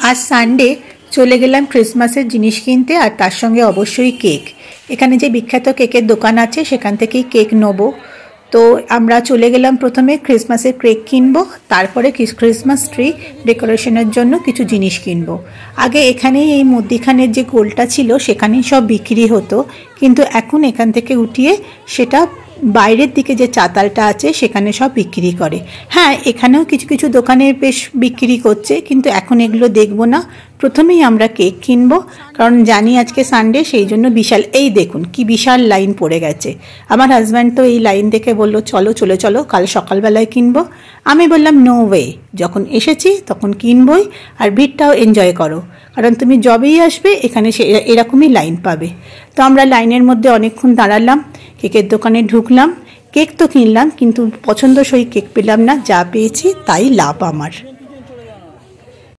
आज सानडे चले गेलाम क्रिसमासेर जिनिस किनते और तार संगे अवश्यई केक। एखाने जे विख्यात केकेर दोकान आछे सेखान थेकेई केक नेब। तो आमरा चले गेलाम प्रथमे क्रिसमासेर केक किनबो, तारपरे क्रिसमास ट्री डेकोरेशनेर जोन्नो किछु जिनिस किनबो। आगे एखानेई एई मध्यिखानेर जे गोलटा छिलो सेखानेई सब बिक्री हतो, किन्तु एखन एखान थेके उठिये सेटा বাইরের দিকে যে চাতালটা আছে সেখানে সব বিক্রি করে। হ্যাঁ, এখানেও কিছু কিছু দোকানে বেশ বিক্রি করছে, কিন্তু এখন এগুলো দেখবো না। প্রথমেই আমরা কেক কিনবো, কারণ জানি আজকে সানডে, সেই জন্য বিশাল, এই দেখুন কি বিশাল লাইন পড়ে গেছে। আমার হাজব্যান্ড তো এই লাইন দেখে বলল চলো চলে চলো, কাল সকালবেলায় কিনবো। আমি বললাম নো ওয়ে, যখন এসেছি তখন কিনবই, আর ভিড়টাও এনজয় করো, কারণ তুমি যবেই আসবে এখানে এরকমই লাইন পাবে। তো আমরা লাইনের মধ্যে অনেকক্ষণ দাঁড়ালাম, কেকের দোকানে ঢুকলাম, কেক তো কিনলাম কিন্তু পছন্দসই কেক পেলাম না, যা পেয়েছি তাই লাভ আমার।